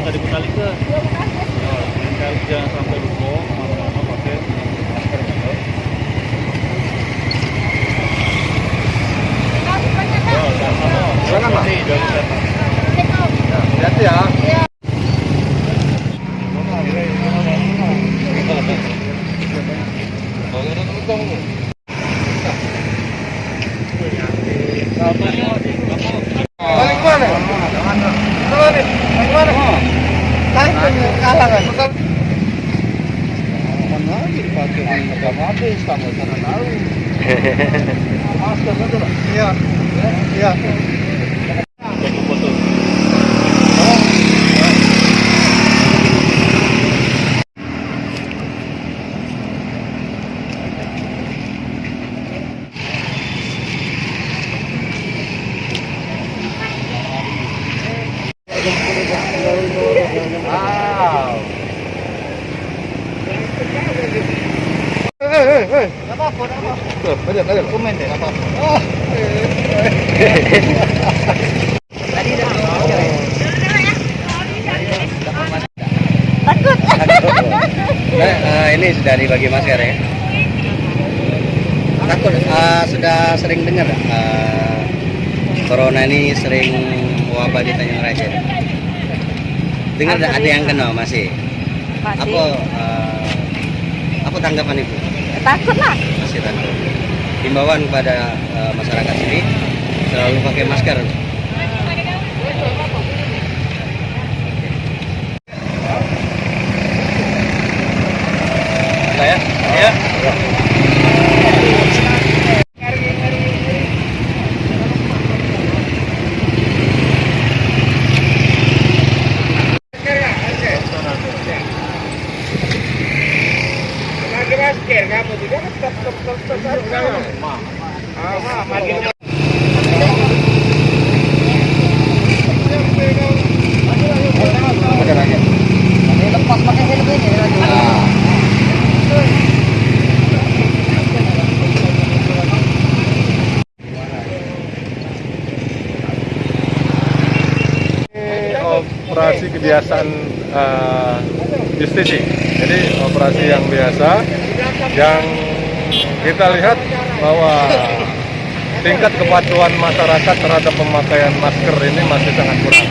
Tadi kembali ke jangan sampai lupa sama-sama pakai masker juga. Silakan Pak. Hati-hati ya. Balik mana? Kalah kan? Mana lagi dipakai nggak habis kamu sana tahu. Masker betul? Iya. Iya. Foto. Nggak apa-apa. Tuh, lihat, komen deh, nggak apa-apa. Tadi udah takut. Nah, ini sudah dibagi masker ya. Takut, sudah sering dengar corona ini sering wabah di Tanjung Raja. Dengar ada yang kena masih. Apa tanggapan Ibu? Takut lah. Masih takut. Himbauan kepada masyarakat sini selalu pakai masker. Ya? Ya. Masker kamu tidak stop. Makin Lepas pakai helm ini. operasi kebiasaan justisi. Jadi operasi yang biasa yang kita lihat bahwa tingkat kepatuhan masyarakat terhadap pemakaian masker ini masih sangat kurang.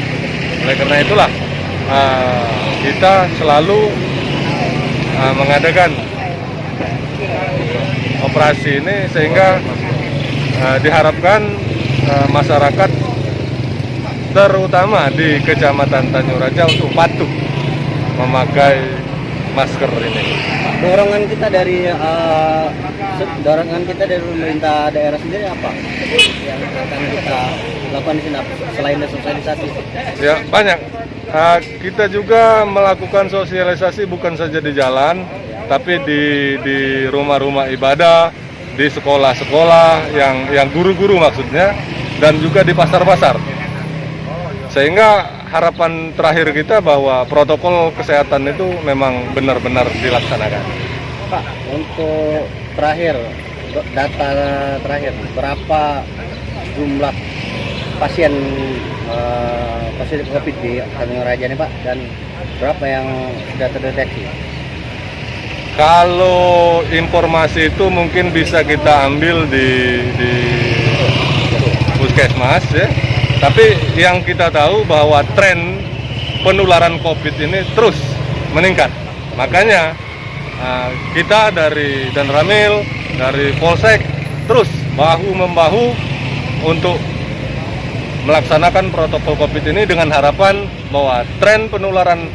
Oleh karena itulah kita selalu mengadakan operasi ini sehingga diharapkan masyarakat terutama di Kecamatan Tanjung Raja untuk patuh memakai masker ini. Dorongan kita dari pemerintah daerah sendiri apa yang akan kita lakukan di sini selain sosialisasi? Ya, banyak. Kita juga melakukan sosialisasi bukan saja di jalan, tapi di rumah-rumah ibadah, di sekolah-sekolah yang guru-guru maksudnya, dan juga di pasar-pasar. Sehingga harapan terakhir kita bahwa protokol kesehatan itu memang benar-benar dilaksanakan. Pak, untuk data terakhir, berapa jumlah pasien positif COVID di Tanjung Raja ini Pak, dan berapa yang sudah terdeteksi? Kalau informasi itu mungkin bisa kita ambil di puskesmas ya. Tapi yang kita tahu bahwa tren penularan COVID ini terus meningkat. Makanya kita dari Danramil, dari Polsek terus bahu-membahu untuk melaksanakan protokol COVID ini dengan harapan bahwa tren penularan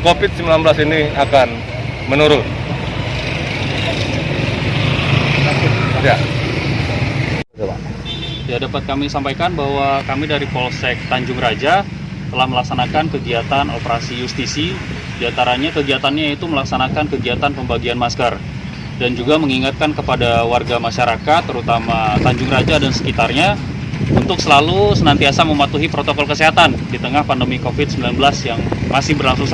COVID-19 ini akan menurun. Ya. Ya, dapat kami sampaikan bahwa kami dari Polsek Tanjung Raja telah melaksanakan kegiatan operasi justisi. Di antaranya kegiatannya yaitu melaksanakan kegiatan pembagian masker. dan juga mengingatkan kepada warga masyarakat terutama Tanjung Raja dan sekitarnya untuk selalu senantiasa mematuhi protokol kesehatan di tengah pandemi COVID-19 yang masih berlangsung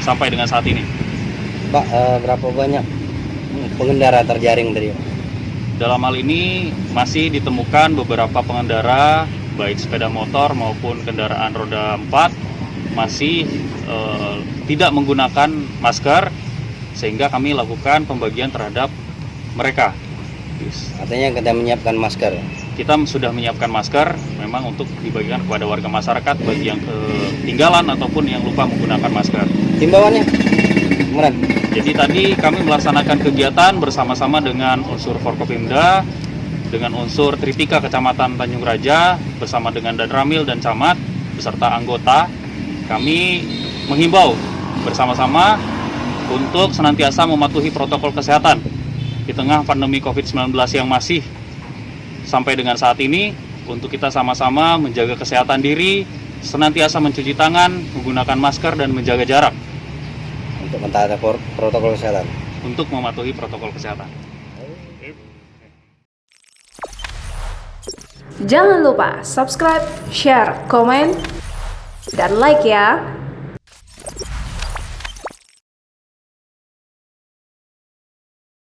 sampai dengan saat ini. Pak, berapa banyak pengendara terjaring tadi? Dalam hal ini masih ditemukan beberapa pengendara baik sepeda motor maupun kendaraan roda 4 masih tidak menggunakan masker, sehingga kami lakukan pembagian terhadap mereka. Artinya kita menyiapkan masker. Kita sudah menyiapkan masker memang untuk dibagikan kepada warga masyarakat bagi yang ketinggalan ataupun yang lupa menggunakan masker. Himbauannya, Kemudian. Jadi tadi kami melaksanakan kegiatan bersama-sama dengan unsur Forkopimda, dengan unsur Tripika Kecamatan Tanjung Raja, bersama dengan Danramil dan Camat, beserta anggota. Kami menghimbau bersama-sama untuk senantiasa mematuhi protokol kesehatan di tengah pandemi COVID-19 yang masih sampai dengan saat ini, untuk kita sama-sama menjaga kesehatan diri, senantiasa mencuci tangan, menggunakan masker, dan menjaga jarak. Untuk mentaati protokol kesehatan. Untuk mematuhi protokol kesehatan. Jangan lupa subscribe, share, komen, dan like ya.